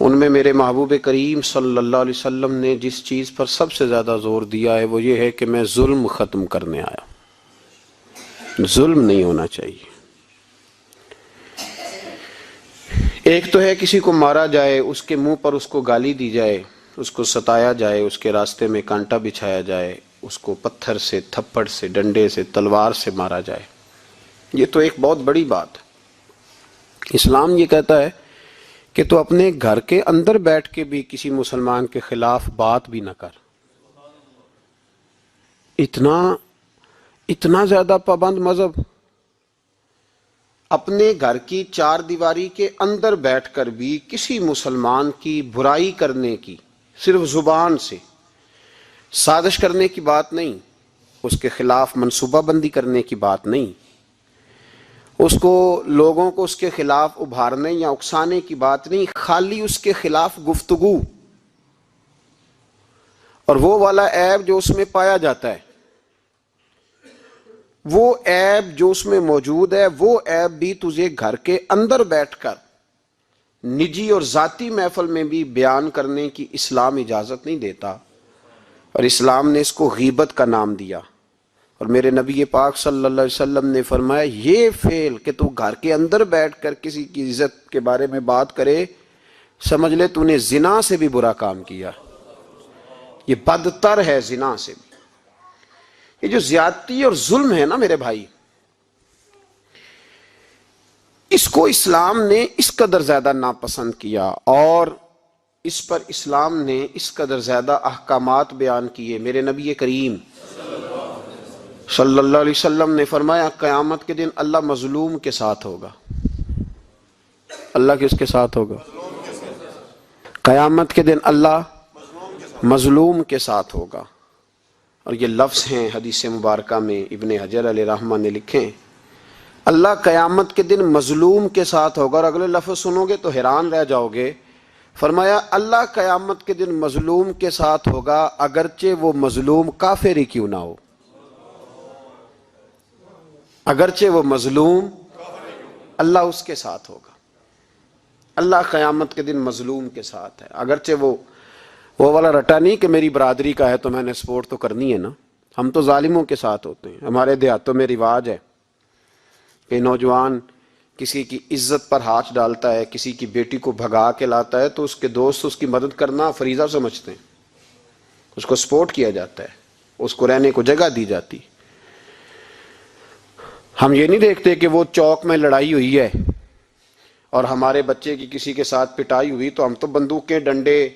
ان میں میرے محبوب کریم صلی اللہ علیہ وسلم نے جس چیز پر سب سے زیادہ زور دیا ہے وہ یہ ہے کہ میں ظلم ختم کرنے آیا. ظلم نہیں ہونا چاہیے. ایک تو ہے کسی کو مارا جائے، اس کے منہ پر اس کو گالی دی جائے، اس کو ستایا جائے، اس کے راستے میں کانٹا بچھایا جائے، اس کو پتھر سے، تھپڑ سے، ڈنڈے سے، تلوار سے مارا جائے. یہ تو ایک بہت بڑی بات ہے. اسلام یہ کہتا ہے کہ تو اپنے گھر کے اندر بیٹھ کے بھی کسی مسلمان کے خلاف بات بھی نہ کر. اتنا زیادہ پابند مذہب. اپنے گھر کی چار دیواری کے اندر بیٹھ کر بھی کسی مسلمان کی برائی کرنے کی، صرف زبان سے سازش کرنے کی بات نہیں، اس کے خلاف منصوبہ بندی کرنے کی بات نہیں، اس کو لوگوں کو اس کے خلاف ابھارنے یا اکسانے کی بات نہیں، خالی اس کے خلاف گفتگو. اور وہ والا عیب جو اس میں پایا جاتا ہے، وہ عیب جو اس میں موجود ہے، وہ عیب بھی تجھے گھر کے اندر بیٹھ کر نجی اور ذاتی محفل میں بھی بیان کرنے کی اسلام اجازت نہیں دیتا. اور اسلام نے اس کو غیبت کا نام دیا. اور میرے نبی پاک صلی اللہ علیہ وسلم نے فرمایا یہ فعل کہ تو گھر کے اندر بیٹھ کر کسی کی عزت کے بارے میں بات کرے، سمجھ لے تو نے زنا سے بھی برا کام کیا. یہ بدتر ہے زنا سے بھی. یہ جو زیادتی اور ظلم ہے نا میرے بھائی، اس کو اسلام نے اس قدر زیادہ ناپسند کیا اور اس پر اسلام نے اس قدر زیادہ احکامات بیان کیے. میرے نبی کریم صلی اللہ علیہ وسلم نے فرمایا قیامت کے دن اللہ مظلوم کے ساتھ ہوگا. اللہ کس کے ساتھ ہوگا؟ قیامت کے دن اللہ مظلوم کے ساتھ ہوگا. اور یہ لفظ ہیں حدیث مبارکہ میں ابن حجر علیہ رحمہ نے لکھے، اللہ قیامت کے دن مظلوم کے ساتھ ہوگا. اور اگلے لفظ سنو گے تو حیران رہ جاؤ گے. فرمایا اللہ قیامت کے دن مظلوم کے ساتھ ہوگا اگرچہ وہ مظلوم کافر ہی کیوں نہ ہو. اگرچہ وہ مظلوم، اللہ اس کے ساتھ ہوگا. اللہ قیامت کے دن مظلوم کے ساتھ ہے، اگرچہ وہ والا رٹا نہیں کہ میری برادری کا ہے تو میں نے سپورٹ تو کرنی ہے نا. ہم تو ظالموں کے ساتھ ہوتے ہیں. ہمارے دیہاتوں میں رواج ہے کہ نوجوان کسی کی عزت پر ہاتھ ڈالتا ہے، کسی کی بیٹی کو بھگا کے لاتا ہے تو اس کے دوست اس کی مدد کرنا فریضہ سمجھتے ہیں، اس کو سپورٹ کیا جاتا ہے، اس کو رہنے کو جگہ دی جاتی. ہم یہ نہیں دیکھتے کہ وہ چوک میں لڑائی ہوئی ہے اور ہمارے بچے کی کسی کے ساتھ پٹائی ہوئی تو ہم تو بندوقیں، ڈنڈے،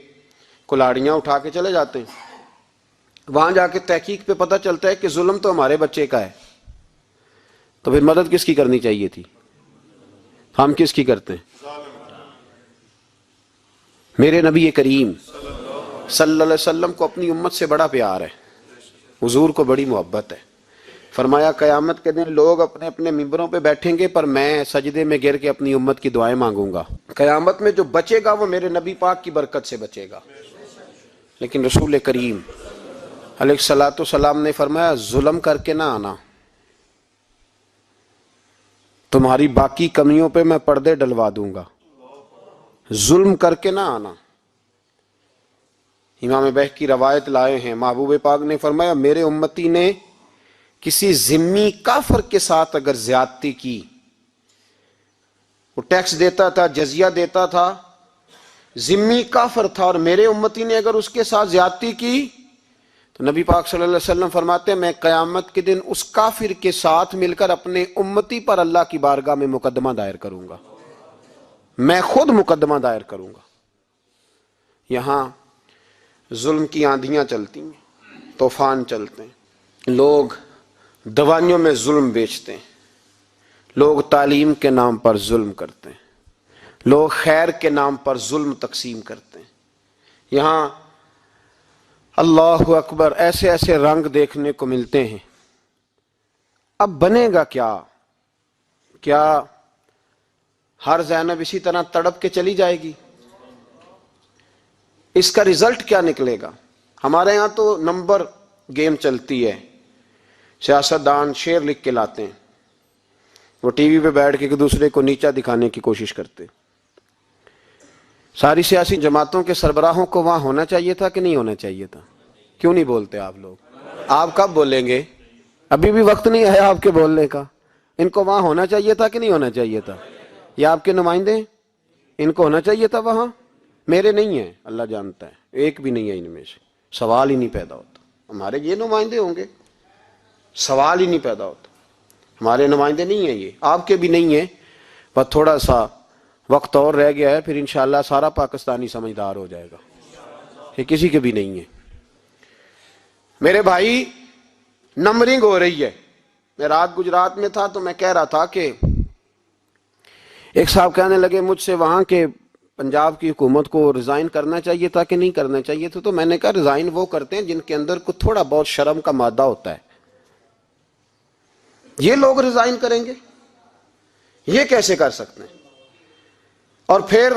کلاڑیاں اٹھا کے چلے جاتے ہیں. وہاں جا کے تحقیق پہ پتہ چلتا ہے کہ ظلم تو ہمارے بچے کا ہے. تو پھر مدد کس کی کرنی چاہیے تھی؟ ہم کس کی کرتے ہیں؟ میرے نبی کریم صلی اللہ علیہ وسلم کو اپنی امت سے بڑا پیار ہے، حضور کو بڑی محبت ہے. فرمایا قیامت کے دن لوگ اپنے اپنے ممبروں پہ بیٹھیں گے پر میں سجدے میں گر کے اپنی امت کی دعائیں مانگوں گا. قیامت میں جو بچے گا وہ میرے نبی پاک کی برکت سے بچے گا. لیکن رسول کریم علیہ الصلوۃ والسلام نے فرمایا ظلم کر کے نہ آنا، تمہاری باقی کمیوں پہ میں پردے ڈلوا دوں گا. ظلم کر کے نہ آنا. امام بہقی روایت لائے ہیں، محبوب پاک نے فرمایا میرے امتی نے کسی ذمی کافر کے ساتھ اگر زیادتی کی، وہ ٹیکس دیتا تھا، جزیہ دیتا تھا، ذمی کافر تھا، اور میرے امتی نے اگر اس کے ساتھ زیادتی کی تو نبی پاک صلی اللہ علیہ وسلم فرماتے ہیں میں قیامت کے دن اس کافر کے ساتھ مل کر اپنے امتی پر اللہ کی بارگاہ میں مقدمہ دائر کروں گا. میں خود مقدمہ دائر کروں گا. یہاں ظلم کی آندھیاں چلتی ہیں، طوفان چلتے ہیں، لوگ دوائیوں میں ظلم بیچتے ہیں، لوگ تعلیم کے نام پر ظلم کرتے ہیں، لوگ خیر کے نام پر ظلم تقسیم کرتے ہیں. یہاں اللہ اکبر ایسے ایسے رنگ دیکھنے کو ملتے ہیں. اب بنے گا کیا؟ کیا ہر زینب اسی طرح تڑپ کے چلی جائے گی؟ اس کا رزلٹ کیا نکلے گا؟ ہمارے یہاں تو نمبر گیم چلتی ہے. سیاستدان شعر لکھ کے لاتے ہیں، وہ ٹی وی پہ بیٹھ کے ایک دوسرے کو نیچا دکھانے کی کوشش کرتے. ساری سیاسی جماعتوں کے سربراہوں کو وہاں ہونا چاہیے تھا کہ نہیں ہونا چاہیے تھا؟ کیوں نہیں بولتے آپ لوگ؟ آپ کب بولیں گے؟ ابھی بھی وقت نہیں ہے آپ کے بولنے کا. ان کو وہاں ہونا چاہیے تھا کہ نہیں ہونا چاہیے تھا؟ یہ آپ کے نمائندے ہیں، ان کو ہونا چاہیے تھا وہاں. میرے نہیں ہیں، اللہ جانتا ہے، ایک بھی نہیں ہے ان میں سے. سوال ہی نہیں پیدا ہوتا. ہمارے یہ نمائندے ہوں گے؟ سوال ہی نہیں پیدا ہوتا. ہمارے نمائندے نہیں ہیں، یہ آپ کے بھی نہیں ہیں. بس تھوڑا سا وقت اور رہ گیا ہے، پھر انشاءاللہ سارا پاکستانی سمجھدار ہو جائے گا. یہ کسی کے بھی نہیں ہے. میرے بھائی، نمبرنگ ہو رہی ہے. میں رات گجرات میں تھا تو میں کہہ رہا تھا کہ ایک صاحب کہنے لگے مجھ سے وہاں کے پنجاب کی حکومت کو ریزائن کرنا چاہیے تھا کہ نہیں کرنا چاہیے تھا. تو میں نے کہا ریزائن وہ کرتے ہیں جن کے اندر کو تھوڑا بہت شرم کا مادہ ہوتا ہے. یہ لوگ ریزائن کریں گے؟ یہ کیسے کر سکتے ہیں؟ اور پھر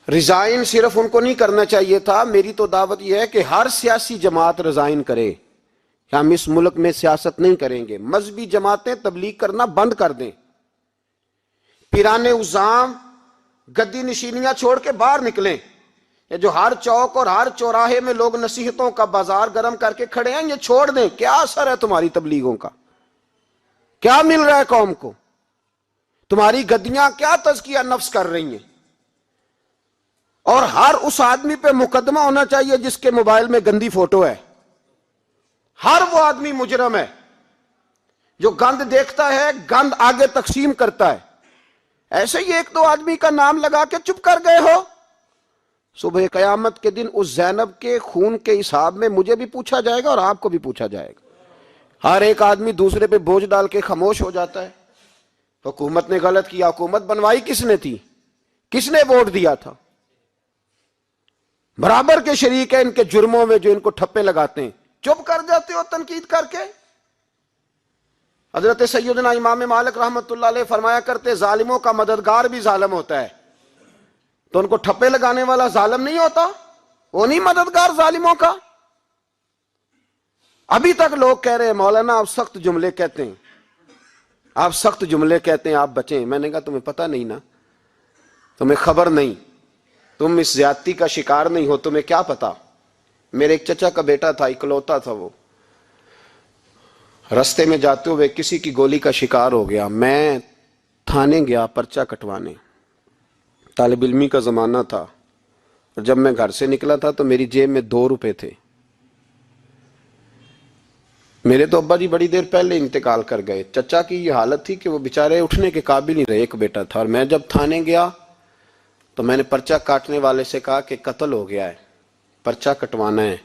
ریزائن صرف ان کو نہیں کرنا چاہیے تھا. میری تو دعوت یہ ہے کہ ہر سیاسی جماعت ریزائن کرے. ہم اس ملک میں سیاست نہیں کریں گے. مذہبی جماعتیں تبلیغ کرنا بند کر دیں. پیرانے عظام گدی نشینیاں چھوڑ کے باہر نکلیں. یہ جو ہر چوک اور ہر چوراہے میں لوگ نصیحتوں کا بازار گرم کر کے کھڑے ہیں، یہ چھوڑ دیں. کیا اثر ہے تمہاری تبلیغوں کا؟ کیا مل رہا ہے قوم کو؟ تمہاری گدیاں کیا تزکیہ نفس کر رہی ہیں؟ اور ہر اس آدمی پہ مقدمہ ہونا چاہیے جس کے موبائل میں گندی فوٹو ہے. ہر وہ آدمی مجرم ہے جو گند دیکھتا ہے، گند آگے تقسیم کرتا ہے. ایسے ہی ایک دو آدمی کا نام لگا کے چپ کر گئے ہو. صبح قیامت کے دن اس زینب کے خون کے حساب میں مجھے بھی پوچھا جائے گا اور آپ کو بھی پوچھا جائے گا. ہر ایک آدمی دوسرے پہ بوجھ ڈال کے خاموش ہو جاتا ہے. حکومت نے غلط کیا. حکومت بنوائی کس نے تھی؟ کس نے ووٹ دیا تھا؟ برابر کے شریک ہیں ان کے جرموں میں جو ان کو ٹھپے لگاتے ہیں. چپ کر جاتے ہو تنقید کر کے. حضرت سیدنا امام مالک رحمت اللہ علیہ فرمایا کرتے ظالموں کا مددگار بھی ظالم ہوتا ہے. تو ان کو ٹھپے لگانے والا ظالم نہیں ہوتا؟ وہ نہیں مددگار ظالموں کا؟ ابھی تک لوگ کہہ رہے ہیں مولانا آپ سخت جملے کہتے ہیں، آپ سخت جملے کہتے ہیں، آپ بچیں. میں نے کہا تمہیں پتہ نہیں نا، تمہیں خبر نہیں، تم اس زیادتی کا شکار نہیں ہو، تمہیں کیا پتا. میرے ایک چچا کا بیٹا تھا، اکلوتا تھا. وہ رستے میں جاتے ہوئے کسی کی گولی کا شکار ہو گیا. میں تھانے گیا پرچہ کٹوانے. طالب علمی کا زمانہ تھا. اور جب میں گھر سے نکلا تھا تو میری جیب میں 2 روپے تھے. میرے تو ابا جی بڑی دیر پہلے انتقال کر گئے. چچا کی یہ حالت تھی کہ وہ بیچارے اٹھنے کے قابل نہیں رہے. ایک بیٹا تھا. اور میں جب تھانے گیا تو میں نے پرچہ کاٹنے والے سے کہا کہ قتل ہو گیا ہے، پرچہ کٹوانا ہے.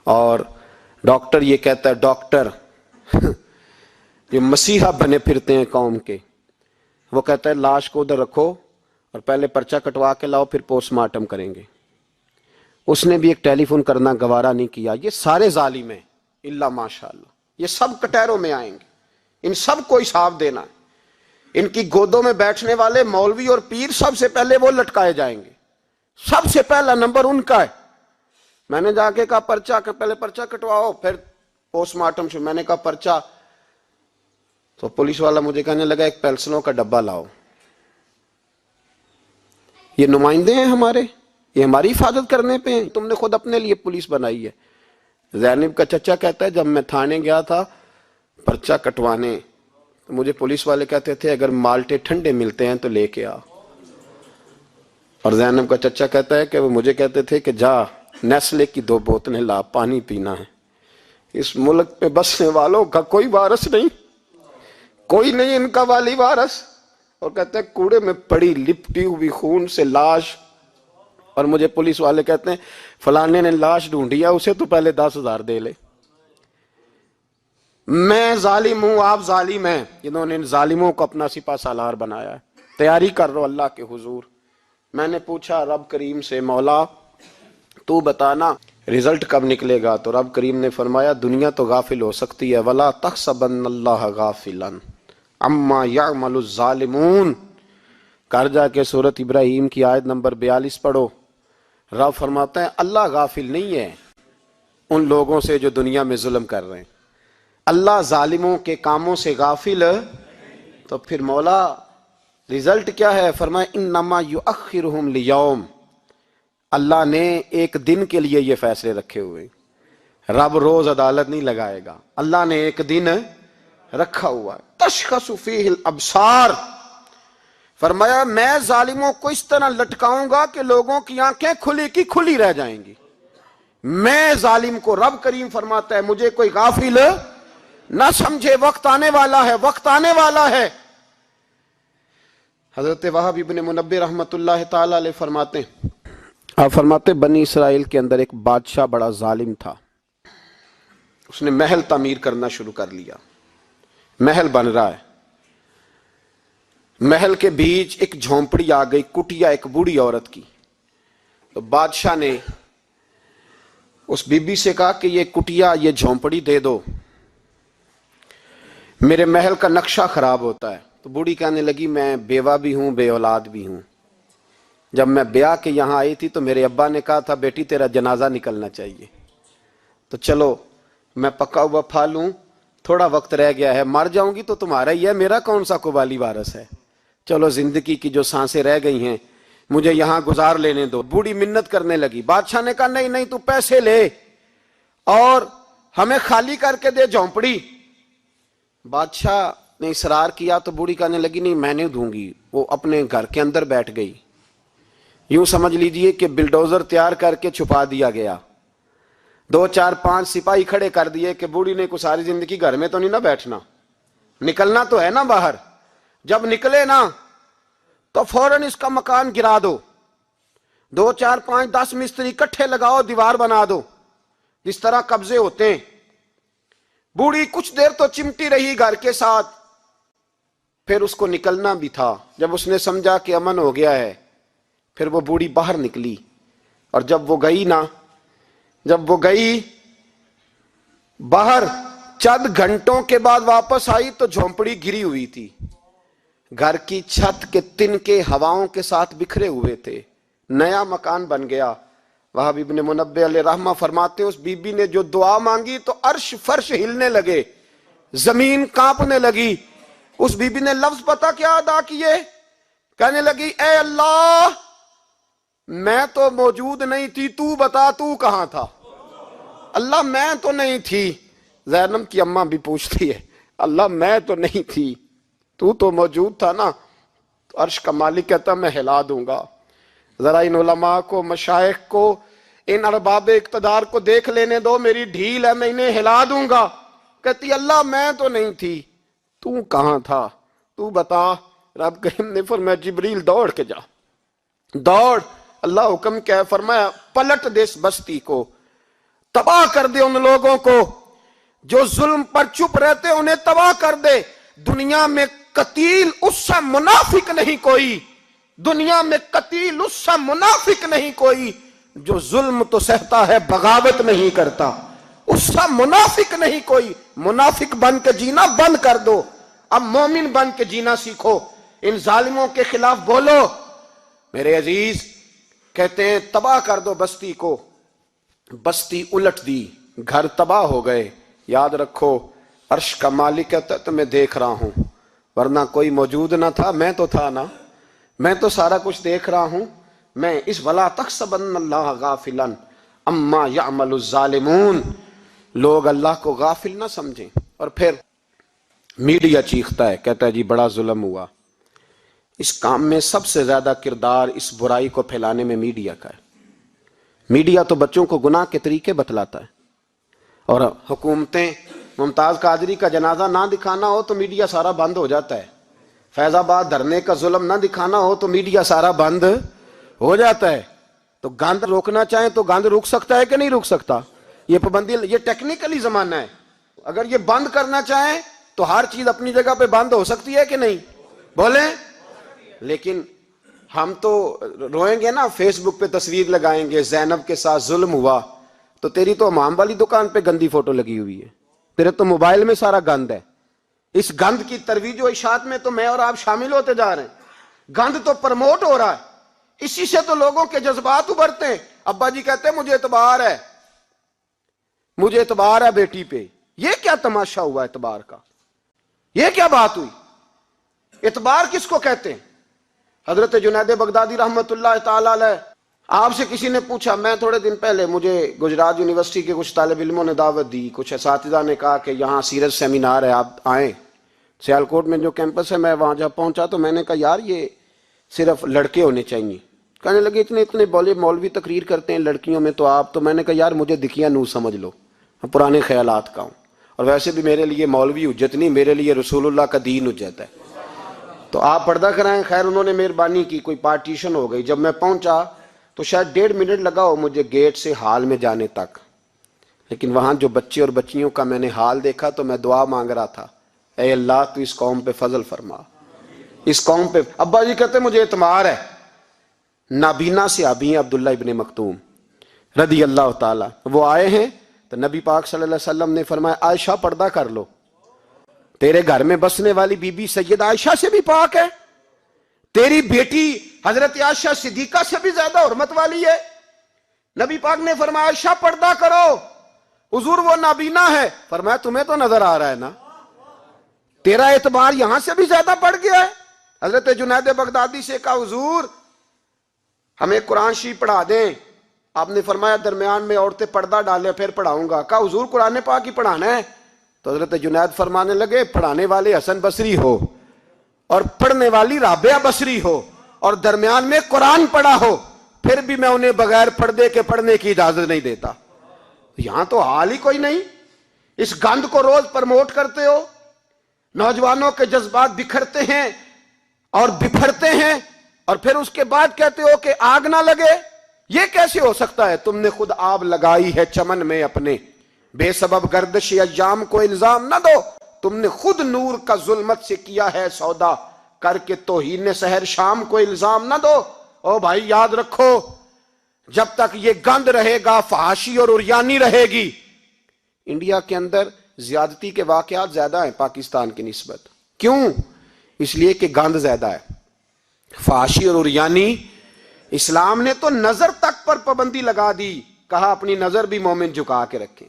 اور ڈاکٹر یہ کہتا ہے، ڈاکٹر جو مسیحا بنے پھرتے ہیں قوم کے، وہ کہتا ہے لاش کو ادھر رکھو اور پہلے پرچہ کٹوا کے لاؤ، پھر پوسٹ مارٹم کریں گے. اس نے بھی ایک ٹیلی فون کرنا گوارا نہیں کیا. یہ سارے ظالم ہیں الا ماشاءاللہ. یہ سب کٹہروں میں آئیں گے. ان سب کو حساب دینا ہے. ان کی گودوں میں بیٹھنے والے مولوی اور پیر سب سے پہلے وہ لٹکائے جائیں گے. سب سے پہلا نمبر ان کا ہے. میں نے جا کے کہا پرچہ پہلے پرچہ کٹواؤ پھر پوسٹ مارٹم شروع. میں نے کہا پرچہ، تو پولیس والا مجھے کہنے لگا ایک پینسلوں کا ڈبہ لاؤ. یہ نمائندے ہیں ہمارے، یہ ہماری حفاظت کرنے پہ ہیں. تم نے خود اپنے لیے پولیس بنائی ہے. زینب کا چچا کہتا ہے جب میں تھانے گیا تھا پرچہ کٹوانے تو مجھے پولیس والے کہتے تھے اگر مالٹے ٹھنڈے ملتے ہیں تو لے کے آ. اور زینب کا چچا کہتا ہے کہ وہ مجھے کہتے تھے کہ جا نیسلے کی 2 بوتلیں لا، پانی پینا ہے. اس ملک پہ بسنے والوں کا کوئی وارث نہیں، کوئی نہیں ان کا والی وارث. اور کہتے ہیں کوڑے میں پڑی لپٹی ہوئی خون سے لاش. اور مجھے پولیس والے کہتے ہیں فلانے نے لاش ڈھونڈی ہے، اسے تو پہلے 10,000 دے لے. میں ظالم ہوں، آپ ظالم ہیں جنہوں نے ان ظالموں کو اپنا سپہ سالار بنایا ہے. تیاری کر رہو اللہ کے حضور. میں نے پوچھا رب کریم سے مولا تو بتانا رزلٹ کب نکلے گا؟ تو رب کریم نے فرمایا دنیا تو غافل ہو سکتی ہے، ولا تحسبن اللہ غافلا عما یعمل الظالمون. کر جا کے سورۃ ابراہیم کی آیت نمبر 42 پڑھو. رب فرماتا ہے اللہ غافل نہیں ہے ان لوگوں سے جو دنیا میں ظلم کر رہے ہیں. اللہ ظالموں کے کاموں سے غافل. تو پھر مولا رزلٹ کیا ہے؟ فرمایا انما یؤخرہم لیوم، اللہ نے ایک دن کے لیے یہ فیصلے رکھے ہوئے، رب روز عدالت نہیں لگائے گا، اللہ نے ایک دن رکھا ہوا ہے۔ تشخص فیہ الابصار، فرمایا میں ظالموں کو اس طرح لٹکاؤں گا کہ لوگوں کی آنکھیں کھلی کی کھلی رہ جائیں گی۔ میں ظالم کو، رب کریم فرماتا ہے مجھے کوئی غافل نہ سمجھے، وقت آنے والا ہے، وقت آنے والا ہے۔ حضرت وہب ابن منبہ رحمت اللہ تعالی علیہ فرماتے ہیں، آپ فرماتے بنی اسرائیل کے اندر ایک بادشاہ بڑا ظالم تھا، اس نے محل تعمیر کرنا شروع کر لیا، محل بن رہا ہے، محل کے بیچ ایک جھونپڑی آ گئی، کٹیا ایک بوڑھی عورت کی، تو بادشاہ نے اس بی بی سے کہا کہ یہ کٹیا، یہ جھونپڑی دے دو، میرے محل کا نقشہ خراب ہوتا ہے۔ تو بوڑھی کہنے لگی میں بیوہ بھی ہوں، بے اولاد بھی ہوں، جب میں بیاہ کے یہاں آئی تھی تو میرے ابا نے کہا تھا بیٹی تیرا جنازہ نکلنا چاہیے، تو چلو میں پکا ہوا پھل ہوں، تھوڑا وقت رہ گیا ہے، مر جاؤں گی تو تمہارا ہی ہے، میرا کون سا قبالی وارث ہے، چلو زندگی کی جو سانسیں رہ گئی ہیں مجھے یہاں گزار لینے دو۔ بوڑھی منت کرنے لگی، بادشاہ نے کہا نہیں نہیں تو پیسے لے اور ہمیں خالی کر کے دے جھونپڑی۔ بادشاہ نے اصرار کیا تو بوڑھی کہنے لگی نہیں میں نہیں دوں گی، وہ اپنے گھر کے اندر بیٹھ گئی، یوں سمجھ لیجئے کہ بلڈوزر تیار کر کے چھپا دیا گیا، 2 4 5 سپاہی کھڑے کر دیے کہ بوڑھی نے کو ساری زندگی گھر میں تو نہیں نہ بیٹھنا، نکلنا تو ہے نا باہر، جب نکلے نا تو فوراً اس کا مکان گرا دو، 2 4 5 10 مستری کٹھے لگاؤ، دیوار بنا دو، جس طرح قبضے ہوتے ہیں۔ بوڑھی کچھ دیر تو چمٹی رہی گھر کے ساتھ، پھر اس کو نکلنا بھی تھا، جب اس نے سمجھا کہ امن ہو گیا ہے پھر وہ بوڑھی باہر نکلی، اور جب وہ گئی باہر چند گھنٹوں کے بعد واپس آئی تو جھونپڑی گری ہوئی تھی، گھر کی چھت کے تنکے ہواؤں کے ساتھ بکھرے ہوئے تھے، نیا مکان بن گیا۔ وہب ابن منبہ علیہ رحمہ فرماتے ہیں اس بی بی نے جو دعا مانگی تو عرش فرش ہلنے لگے، زمین کانپنے لگی۔ اس بی بی نے لفظ پتہ کیا ادا کیے؟ کہنے لگی اے اللہ میں تو موجود نہیں تھی، تو بتا تو کہاں تھا؟ اللہ میں تو نہیں تھی، زینب کی اماں بھی پوچھتی ہے اللہ میں تو نہیں تھی، تو تو موجود تھا نا؟ تو عرش کا مالک کہتا میں ہلا دوں گا، ذرا ان علماء کو، مشائخ کو، ان ارباب اقتدار کو دیکھ لینے دو، میری ڈھیل ہے، میں انہیں ہلا دوں گا۔ کہتی اللہ میں تو نہیں تھی، تو کہاں تھا؟ تو بتا۔ رب کریم نے فرمایا جبریل دوڑ کے جا، دوڑ، اللہ حکم کیا ہے؟ فرمایا پلٹ دے اس بستی کو، تباہ کر دے ان لوگوں کو جو ظلم پر چپ رہتے، انہیں تباہ کر دے۔ دنیا میں قتیل اس سے منافق نہیں کوئی، دنیا میں قتیل اس سے منافق نہیں کوئی جو ظلم تو سہتا ہے بغاوت نہیں کرتا، اس سے منافق نہیں کوئی۔ منافق بن کے جینا بند کر دو، اب مومن بن کے جینا سیکھو، ان ظالموں کے خلاف بولو۔ میرے عزیز کہتے ہیں تباہ کر دو بستی کو، بستی الٹ دی، گھر تباہ ہو گئے۔ یاد رکھو عرش کا مالک کہتا ہے تو میں دیکھ رہا ہوں، ورنہ کوئی موجود نہ تھا، میں تو تھا نا، میں تو سارا کچھ دیکھ رہا ہوں۔ میں اس ولا تحسبن اللہ غافلا اما یعمل الظالمون، لوگ اللہ کو غافل نہ سمجھیں۔ اور پھر میڈیا چیختا ہے، کہتا ہے جی بڑا ظلم ہوا۔ اس کام میں سب سے زیادہ کردار اس برائی کو پھیلانے میں میڈیا کا ہے۔ میڈیا تو بچوں کو گناہ کے طریقے بتلاتا ہے، اور حکومتیں، ممتاز قادری کا جنازہ نہ دکھانا ہو تو میڈیا سارا بند ہو جاتا ہے، فیض آباد دھرنے کا ظلم نہ دکھانا ہو تو میڈیا سارا بند ہو جاتا ہے۔ تو گند روکنا چاہیں تو گند رک سکتا ہے کہ نہیں رک سکتا؟ یہ پابندی، یہ ٹیکنیکلی زمانہ ہے، اگر یہ بند کرنا چاہیں تو ہر چیز اپنی جگہ پہ بند ہو سکتی ہے کہ نہیں؟ بولیں۔ لیکن ہم تو روئیں گے نا، فیس بک پہ تصویر لگائیں گے زینب کے ساتھ ظلم ہوا، تو تیری تو امام والی دکان پہ گندی فوٹو لگی ہوئی ہے، تیرے تو موبائل میں سارا گند ہے۔ اس گند کی ترویج و اشاعت میں تو میں اور آپ شامل ہوتے جا رہے ہیں، گند تو پرموٹ ہو رہا ہے، اسی سے تو لوگوں کے جذبات ابھرتے ہیں۔ ابا جی کہتے ہیں مجھے اعتبار ہے، مجھے اعتبار ہے بیٹی پہ۔ یہ کیا تماشا ہوا اعتبار کا؟ یہ کیا بات ہوئی؟ اعتبار کس کو کہتے ہیں؟ حضرت جنید بغدادی رحمت اللہ تعالی علیہ، آپ سے کسی نے پوچھا، میں تھوڑے دن پہلے مجھے گجرات یونیورسٹی کے کچھ طالب علموں نے دعوت دی، کچھ اساتذہ نے کہا کہ یہاں سیرت سیمینار ہے، آپ آئیں۔ سیالکوٹ میں جو کیمپس ہے، میں وہاں جب پہنچا تو میں نے کہا یار یہ صرف لڑکے ہونے چاہیے۔ کہنے لگے اتنے بولے مولوی تقریر کرتے ہیں لڑکیوں میں تو آپ، تو میں نے کہا یار مجھے دکھیا نو سمجھ لو، میں پرانے خیالات کا ہوں، اور ویسے بھی میرے لیے مولوی حجت نہیں، میرے لیے رسول اللہ کا دین حجت ہے، تو آپ پردہ کرائیں۔ خیر انہوں نے مہربانی کی، کوئی پارٹیشن ہو گئی۔ جب میں پہنچا تو شاید 1.5 منٹ لگا ہو مجھے گیٹ سے ہال میں جانے تک، لیکن وہاں جو بچے اور بچیوں کا میں نے حال دیکھا تو میں دعا مانگ رہا تھا، اے اللہ تو اس قوم پہ فضل فرما، اس قوم پہ۔ ابا جی کہتے مجھے اعتماد ہے، نابینا سے ابھی ہیں عبداللہ ابن مکتوم رضی اللہ تعالیٰ، وہ آئے ہیں تو نبی پاک صلی اللہ علیہ وسلم نے فرمایا عائشہ پردہ کر لو، تیرے گھر میں بسنے والی بی بی سید عائشہ سے بھی پاک ہے، تیری بیٹی حضرت عائشہ صدیقہ سے بھی زیادہ حرمت والی ہے۔ نبی پاک نے فرمایا عائشہ پردہ کرو، حضور وہ نابینا ہے۔ فرمایا تمہیں تو نظر آ رہا ہے نا، تیرا اعتبار یہاں سے بھی زیادہ بڑھ گیا ہے۔ حضرت جنید بغدادی سے کہا حضور ہمیں قرآن شریف پڑھا دیں، آپ نے فرمایا درمیان میں عورتیں پردہ ڈالیں پھر پڑھاؤں گا۔ کہا حضور قرآن پاک ہی پڑھانا ہے؟ تو حضرت جنید فرمانے لگے پڑھانے والے حسن بصری ہو اور پڑھنے والی رابعہ بصری ہو اور درمیان میں قرآن پڑھا ہو، پھر بھی میں انہیں بغیر پردے کے پڑھنے کی اجازت نہیں دیتا۔ یہاں تو حال ہی کوئی نہیں، اس گند کو روز پرموٹ کرتے ہو، نوجوانوں کے جذبات بکھرتے ہیں اور بپھرتے ہیں، اور پھر اس کے بعد کہتے ہو کہ آگ نہ لگے۔ یہ کیسے ہو سکتا ہے؟ تم نے خود آگ لگائی ہے چمن میں اپنے، بے سبب گردش ایام کو الزام نہ دو، تم نے خود نور کا ظلمت سے کیا ہے سودا، کر کے توہین سحر شام کو الزام نہ دو۔ او بھائی یاد رکھو، جب تک یہ گند رہے گا فحاشی اور عریانی رہے گی۔ انڈیا کے اندر زیادتی کے واقعات زیادہ ہیں پاکستان کی نسبت، کیوں؟ اس لیے کہ گند زیادہ ہے، فحاشی اور عریانی۔ اسلام نے تو نظر تک پر پابندی لگا دی، کہا اپنی نظر بھی مومن جھکا کے رکھیں،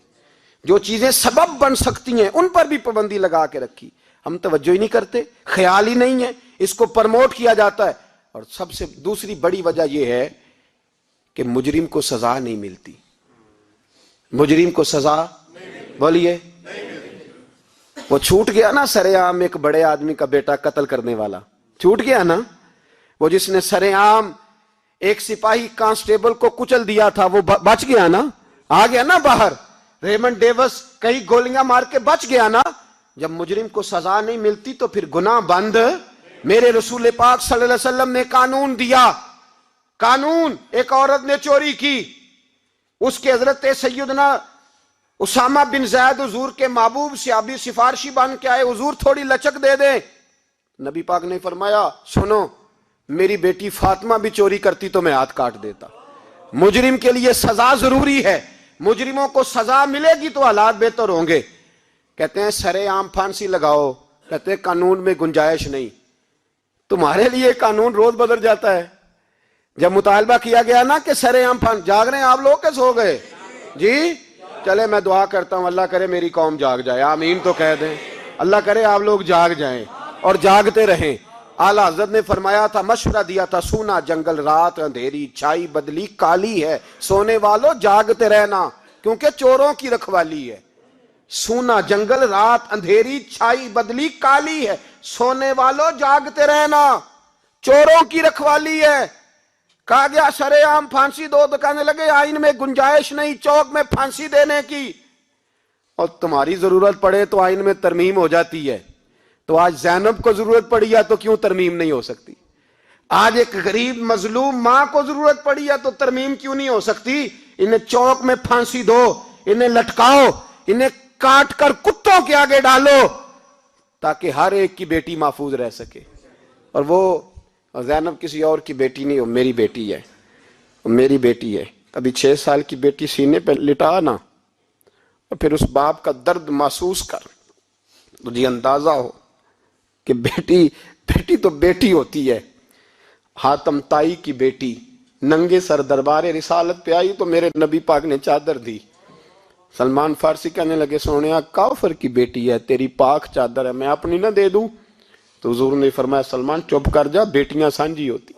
جو چیزیں سبب بن سکتی ہیں ان پر بھی پابندی لگا کے رکھی۔ ہم توجہ ہی نہیں کرتے، خیال ہی نہیں ہے، اس کو پرموٹ کیا جاتا ہے۔ اور سب سے دوسری بڑی وجہ یہ ہے کہ مجرم کو سزا نہیں ملتی، مجرم کو سزا بولیے، وہ چھوٹ گیا نا سرے عام ایک بڑے آدمی کا بیٹا قتل کرنے والا، چھوٹ گیا نا، وہ جس نے سرے عام ایک سپاہی کانسٹیبل کو کچل دیا تھا، وہ بچ گیا نا، آ گیا نا باہر۔ ریمنڈ ڈیوس کئی گولیاں مار کے بچ گیا نا۔ جب مجرم کو سزا نہیں ملتی تو پھر گناہ بند۔ میرے رسول پاک صلی اللہ علیہ وسلم نے قانون دیا، قانون، ایک عورت نے چوری کی، اس کے حضرت سیدنا اسامہ بن زید حضور کے محبوب صحابی سفارشی بن کے آئے، حضور تھوڑی لچک دے دیں۔ نبی پاک نے فرمایا سنو، میری بیٹی فاطمہ بھی چوری کرتی تو میں ہاتھ کاٹ دیتا۔ مجرم کے لیے سزا ضروری ہے، مجرموں کو سزا ملے گی تو حالات بہتر ہوں گے۔ کہتے ہیں سرے عام پھانسی لگاؤ، کہتے ہیں قانون میں گنجائش نہیں۔ تمہارے لیے قانون روز بدل جاتا ہے۔ جب مطالبہ کیا گیا نا کہ سرے عام جاگ رہے ہیں آپ لوگ کہ سو گئے؟ جی چلے میں دعا کرتا ہوں اللہ کرے میری قوم جاگ جائے، آمین تو کہہ دیں، اللہ کرے آپ لوگ جاگ جائیں اور جاگتے رہیں۔ اعلیٰ حضرت نے فرمایا تھا، مشورہ دیا تھا، سونا جنگل رات اندھیری چھائی بدلی کالی ہے، سونے والوں جاگتے رہنا کیونکہ چوروں کی رکھوالی ہے۔ سونا جنگل رات اندھیری چھائی بدلی کالی ہے، سونے والوں جاگتے رہنا، چوروں کی رکھوالی ہے۔ کہا گیا سرے عام پھانسی دو، تو کہنے لگے آئین میں گنجائش نہیں چوک میں پھانسی دینے کی، اور تمہاری ضرورت پڑے تو آئین میں ترمیم ہو جاتی ہے۔ تو آج زینب کو ضرورت پڑی ہے تو کیوں ترمیم نہیں ہو سکتی؟ آج ایک غریب مظلوم ماں کو ضرورت پڑی ہے تو ترمیم کیوں نہیں ہو سکتی؟ انہیں چوک میں پھانسی دو، انہیں لٹکاؤ، انہیں کاٹ کر کتوں کے آگے ڈالو تاکہ ہر ایک کی بیٹی محفوظ رہ سکے۔ اور وہ زینب کسی اور کی بیٹی نہیں، وہ میری بیٹی ہے، وہ میری بیٹی ہے۔ ابھی 6 سال کی بیٹی سینے پہ لٹا نا اور پھر اس باپ کا درد محسوس کر، تجھے اندازہ ہو کہ بیٹی تو بیٹی ہوتی ہے۔ حاتم تائی کی بیٹی ننگے سر دربار رسالت پہ آئی تو میرے نبی پاک نے چادر دی۔ سلمان فارسی کہنے لگے سونیا کافر کی بیٹی ہے، تیری پاک چادر ہے، میں اپنی نہ دے دوں؟ تو حضور نے فرمایا سلمان چپ کر جا، بیٹیاں سانجھی ہوتی،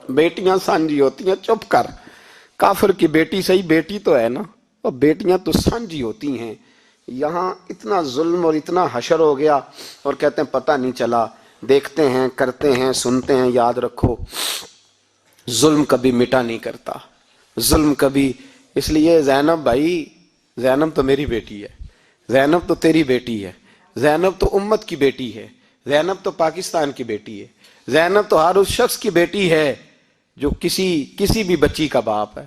بیٹیاں سانجھی ہوتی ہیں، چپ کر۔ کافر کی بیٹی صحیح بیٹی تو ہے نا، اور بیٹیاں تو سانجھی ہوتی ہیں۔ یہاں اتنا ظلم اور اتنا حشر ہو گیا، اور کہتے ہیں پتہ نہیں چلا۔ دیکھتے ہیں، کرتے ہیں، سنتے ہیں۔ یاد رکھو ظلم کبھی مٹا نہیں کرتا، ظلم کبھی۔ اس لیے زینب بھائی، زینب تو میری بیٹی ہے، زینب تو تیری بیٹی ہے، زینب تو امت کی بیٹی ہے، زینب تو پاکستان کی بیٹی ہے، زینب تو ہر اس شخص کی بیٹی ہے جو کسی بھی بچی کا باپ ہے،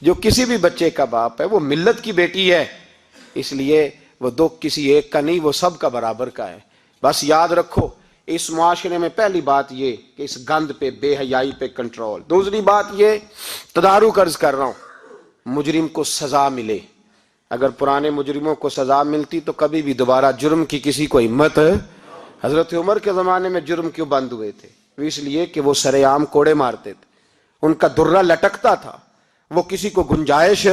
جو کسی بھی بچے کا باپ ہے، وہ ملت کی بیٹی ہے۔ اس لیے وہ دکھ کسی ایک کا نہیں، وہ سب کا برابر کا ہے۔ بس یاد رکھو اس معاشرے میں پہلی بات یہ کہ اس گند پہ، بے حیائی پہ کنٹرول۔ دوسری بات یہ تدارک عرض کر رہا ہوں، مجرم کو سزا ملے۔ اگر پرانے مجرموں کو سزا ملتی تو کبھی بھی دوبارہ جرم کی کسی کو ہمت۔ حضرت عمر کے زمانے میں جرم کیوں بند ہوئے تھے؟ اس لیے کہ وہ سرے عام کوڑے مارتے تھے، ان کا درہ لٹکتا تھا، وہ کسی کو گنجائش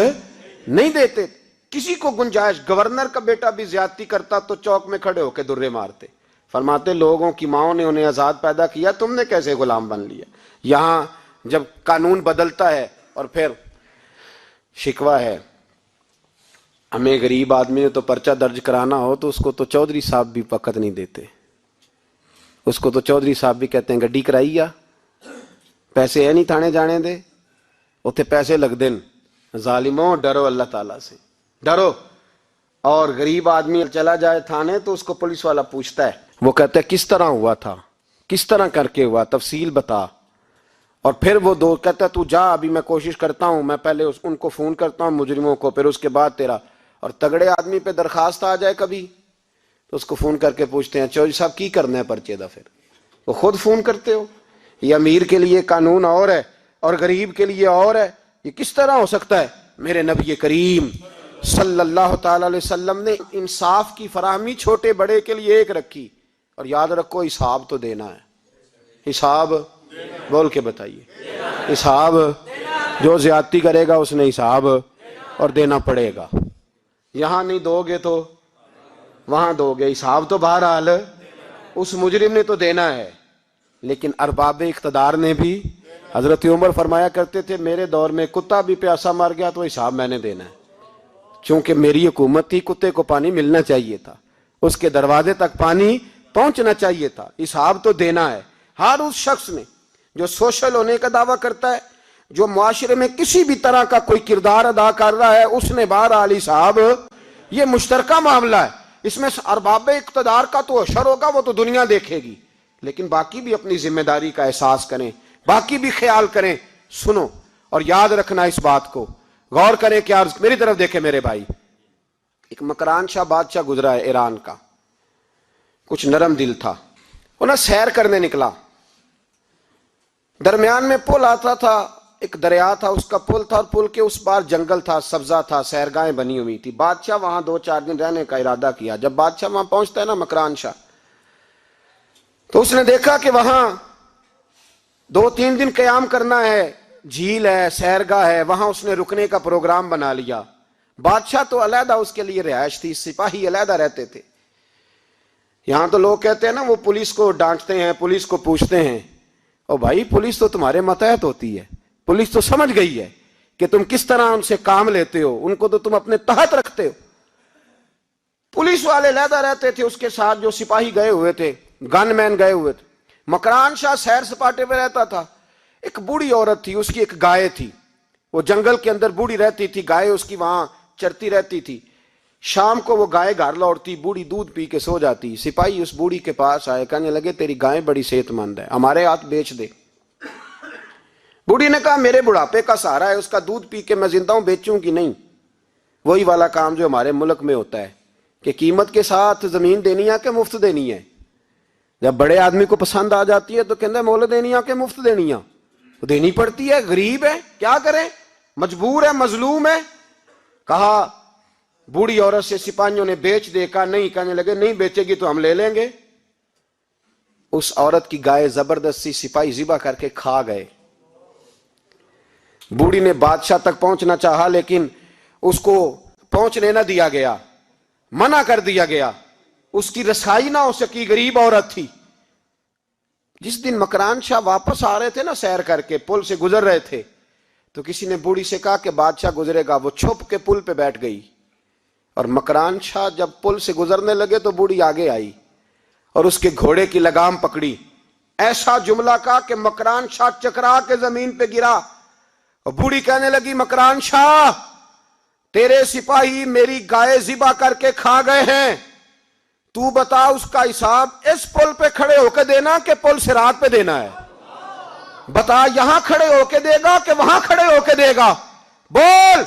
نہیں دیتے تھے، کسی کو گنجائش۔ گورنر کا بیٹا بھی زیادتی کرتا تو چوک میں کھڑے ہو کے درے مارتے۔ فرماتے لوگوں کی ماؤں نے انہیں آزاد پیدا کیا، تم نے کیسے غلام بن لیا؟ یہاں جب قانون بدلتا ہے اور پھر شکوہ ہے، ہمیں غریب آدمی نے تو پرچہ درج کرانا ہو تو اس کو تو چودھری صاحب بھی وقت نہیں دیتے، اس کو تو چودھری صاحب بھی کہتے ہیں گڈی کرائی آ، پیسے ہے نہیں تھانے جانے دے، اتنے پیسے لگ دیں۔ ظالموں ڈرو اللہ تعالیٰ سے، ڈرو۔ اور غریب آدمی چلا جائے تھانے تو اس کو پولیس والا پوچھتا ہے، وہ کہتا ہے کس طرح ہوا تھا، کس طرح کر کے ہوا، تفصیل بتا۔ اور پھر وہ دو کہتا ہے تو جا، ابھی میں کوشش کرتا ہوں، میں پہلے ان کو فون کرتا ہوں مجرموں کو، پھر اس کے بعد تیرا۔ اور تگڑے آدمی پہ درخواست آ جائے کبھی تو اس کو فون کر کے پوچھتے ہیں چودھری صاحب کی کرنا ہے پرچے دا؟ پھر وہ خود فون کرتے ہو؟ یہ امیر کے لیے قانون اور ہے اور غریب کے لیے اور ہے، یہ کس طرح ہو سکتا ہے؟ میرے نبی کریم صلی اللہ تعالی علیہ وسلم نے انصاف کی فراہمی چھوٹے بڑے کے لیے ایک رکھی، اور یاد رکھو حساب تو دینا ہے۔ حساب بول کے بتائیے، حساب جو زیادتی کرے گا اس نے حساب اور دینا پڑے گا۔ یہاں نہیں دو گے تو وہاں دو گے، حساب تو بہرحال اس مجرم نے تو دینا ہے۔ لیکن ارباب اقتدار نے بھی، حضرت عمر فرمایا کرتے تھے میرے دور میں کتا بھی پیاسا مر گیا تو حساب میں نے دینا ہے، چونکہ میری حکومت تھی، کتے کو پانی ملنا چاہیے تھا، اس کے دروازے تک پانی پہنچنا چاہیے تھا، حساب تو دینا ہے۔ ہر اس شخص نے جو سوشل ہونے کا دعویٰ کرتا ہے، جو معاشرے میں کسی بھی طرح کا کوئی کردار ادا کر رہا ہے، اس نے بہرحال حساب، یہ مشترکہ معاملہ ہے۔ اس میں ارباب اقتدار کا تو حشر ہوگا، وہ تو دنیا دیکھے گی، لیکن باقی بھی اپنی ذمہ داری کا احساس کریں، باقی بھی خیال کریں۔ سنو اور یاد رکھنا اس بات کو، غور کریں کہ میری طرف دیکھیں میرے بھائی۔ ایک مکران شاہ بادشاہ گزرا ہے ایران کا، کچھ نرم دل تھا، وہ نا سیر کرنے نکلا، درمیان میں پل آتا تھا، ایک دریا تھا، اس کا پل تھا، اور پل کے اس پار جنگل تھا، سبزہ تھا، سیرگاہیں بنی ہوئی تھی۔ بادشاہ وہاں 2-4 دن رہنے کا ارادہ کیا۔ جب بادشاہ وہاں پہنچتا ہے نا مکران شاہ، تو اس نے دیکھا کہ وہاں 2-3 دن قیام کرنا ہے، جھیل ہے، سیرگاہ ہے، وہاں اس نے رکنے کا پروگرام بنا لیا۔ بادشاہ تو علیحدہ اس کے لیے رہائش تھی، سپاہی علیحدہ رہتے تھے۔ یہاں تو لوگ کہتے ہیں نا وہ پولیس کو ڈانٹتے ہیں، پولیس کو پوچھتے ہیں، او بھائی پولیس تو تمہارے ماتحت ہوتی ہے، پولیس تو سمجھ گئی ہے کہ تم کس طرح ان سے کام لیتے ہو، ان کو تو تم اپنے تحت رکھتے ہو۔ پولیس والے علیحدہ رہتے تھے، اس کے ساتھ جو سپاہی گئے ہوئے تھے، گن مین گئے ہوئے تھے۔ مکران شاہ سیر سپاٹے پہ رہتا تھا۔ ایک بوڑھی عورت تھی، اس کی ایک گائے تھی، وہ جنگل کے اندر بوڑھی رہتی تھی، گائے اس کی وہاں چرتی رہتی تھی۔ شام کو وہ گائے گھر لوٹتی، بوڑھی دودھ پی کے سو جاتی۔ سپاہی اس بوڑھی کے پاس آئے، کہنے لگے تیری گائے بڑی صحت مند ہے، ہمارے ہاتھ بیچ دے۔ بوڑھی نے کہا میرے بڑھاپے کا سہارا ہے، اس کا دودھ پی کے میں زندہ ہوں، بیچوں گی نہیں۔ وہی والا کام جو ہمارے ملک میں ہوتا ہے کہ قیمت کے ساتھ زمین دینی ہے کہ مفت دینی ہے۔ جب بڑے آدمی کو پسند آ جاتی ہے تو کہتے ہیں مول دینی ہے کہ مفت دینی ہے، تو دینی پڑتی ہے، غریب ہے کیا کریں، مجبور ہے، مظلوم ہے۔ کہا بوڑھی عورت سے سپاہیوں نے بیچ دے، کہا نہیں، کہنے لگے نہیں بیچے گی تو ہم لے لیں گے۔ اس عورت کی گائے زبردستی سپاہی ذبح کر کے کھا گئے۔ بوڑھی نے بادشاہ تک پہنچنا چاہا لیکن اس کو پہنچنے نہ دیا گیا، منع کر دیا گیا، اس کی رسائی نہ ہو سکی، غریب عورت تھی۔ جس دن مکران شاہ واپس آ رہے تھے نا سیر کر کے، پل سے گزر رہے تھے، تو کسی نے بوڑھی سے کہا کہ بادشاہ گزرے گا، وہ چھپ کے پل پہ بیٹھ گئی، اور مکران شاہ جب پل سے گزرنے لگے تو بوڑھی آگے آئی اور اس کے گھوڑے کی لگام پکڑی، ایسا جملہ کہا کہ مکران شاہ چکرا کے زمین پہ گرا، اور بوڑھی کہنے لگی مکران شاہ تیرے سپاہی میری گائے ذبح کر کے کھا گئے ہیں، تو بتا اس کا حساب اس پل پہ کھڑے ہو کے دینا کہ پل صراط پہ دینا ہے؟ بتا یہاں کھڑے ہو کے دے گا کہ وہاں کھڑے ہو کے دے گا؟ بول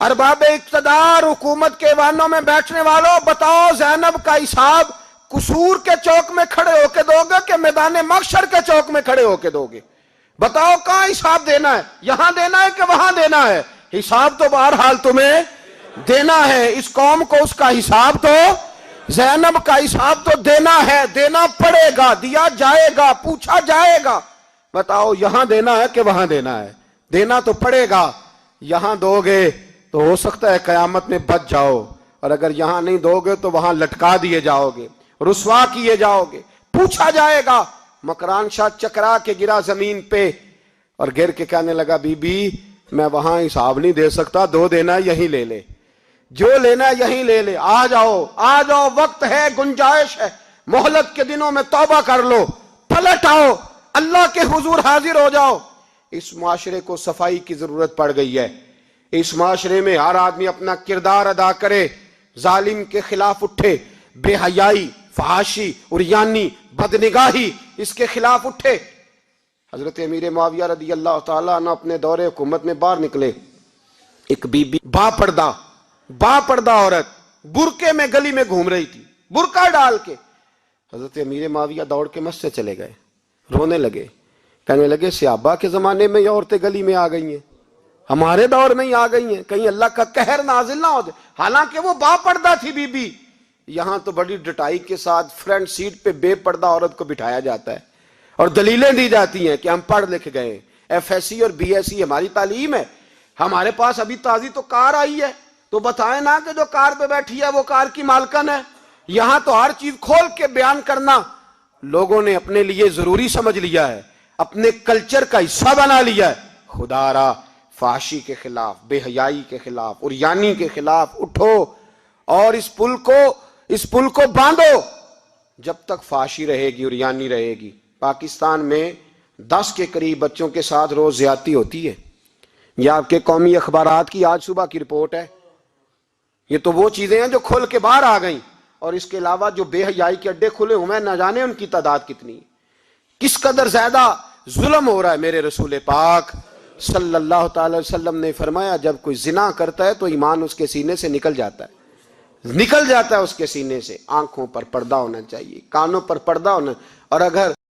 ارباب اقتدار، حکومت کے ایوانوں میں بیٹھنے والوں، بتاؤ زینب کا حساب قصور کے چوک میں کھڑے ہو کے دو گے کہ میدان محشر کے چوک میں کھڑے ہو کے دو گے؟ بتاؤ کہاں حساب دینا ہے، یہاں دینا ہے کہ وہاں دینا ہے؟ حساب تو بہرحال تمہیں دینا ہے، اس قوم کو اس کا حساب تو، زینب کا حساب تو دینا ہے، دینا پڑے گا، دیا جائے گا، پوچھا جائے گا۔ بتاؤ یہاں دینا ہے کہ وہاں دینا ہے؟ دینا تو پڑے گا، یہاں دو گے تو ہو سکتا ہے قیامت میں بچ جاؤ، اور اگر یہاں نہیں دو گے تو وہاں لٹکا دیے جاؤ گے، رسوا کیے جاؤ گے، پوچھا جائے گا۔ مکران شاہ چکرا کے گرا زمین پہ اور گر کے کہنے لگا بی بی میں وہاں حساب نہیں دے سکتا، دو دینا یہیں لے لے، جو لینا یہیں لے لے، آ جاؤ آ جاؤ، وقت ہے، گنجائش ہے، مہلت کے دنوں میں توبہ کر لو، پلٹ آؤ، اللہ کے حضور حاضر ہو جاؤ۔ اس معاشرے کو صفائی کی ضرورت پڑ گئی ہے، اس معاشرے میں ہر آدمی اپنا کردار ادا کرے، ظالم کے خلاف اٹھے، بے حیائی، فحاشی، عریانی، بدنگاہی، اس کے خلاف اٹھے۔ حضرت امیر معاویہ رضی اللہ تعالیٰ عنہ اپنے دور حکومت میں باہر نکلے، ایک بی بی با پردہ عورت برقعے میں گلی میں گھوم رہی تھی، برقع ڈال کے۔ حضرت امیر معاویہ دوڑ کے مسجد چلے گئے، رونے لگے، کہنے لگے صحابہ کے زمانے میں یہ عورتیں گلی میں آ گئی ہیں، ہمارے دور میں ہی آ گئی ہیں، کہیں اللہ کا قہر نازل نہ ہو جائے۔ حالانکہ وہ با پردہ تھی بی بی، یہاں تو بڑی ڈٹائی کے ساتھ فرنٹ سیٹ پہ بے پردہ عورت کو بٹھایا جاتا ہے اور دلیلیں دی جاتی ہیں کہ ہم پڑھ لکھ گئے، ایف ایس سی اور بی ایس سی ہماری تعلیم ہے، ہمارے پاس ابھی تازی تو کار آئی ہے، تو بتائیں نا کہ جو کار پہ بیٹھی ہے وہ کار کی مالکن ہے۔ یہاں تو ہر چیز کھول کے بیان کرنا لوگوں نے اپنے لیے ضروری سمجھ لیا ہے، اپنے کلچر کا حصہ بنا لیا ہے۔ خدا را فحاشی کے خلاف، بے حیائی کے خلاف، عریانی کے خلاف اٹھو اور اس پل کو باندھو۔ جب تک فحاشی رہے گی، عریانی رہے گی۔ پاکستان میں 10 کے قریب بچوں کے ساتھ روز زیادتی ہوتی ہے، یہ آپ کے قومی اخبارات کی آج صبح کی رپورٹ ہے۔ یہ تو وہ چیزیں ہیں جو کھل کے باہر آ گئیں، اور اس کے علاوہ جو بے حیائی کے اڈے کھلے ہوئے ہیں، نہ جانے ان کی تعداد کتنی، کس قدر زیادہ ظلم ہو رہا ہے۔ میرے رسول پاک صلی اللہ تعالی وسلم نے فرمایا جب کوئی زنا کرتا ہے تو ایمان اس کے سینے سے نکل جاتا ہے اس کے سینے سے۔ آنکھوں پر پردہ ہونا چاہیے، کانوں پر پردہ ہونا، اور اگر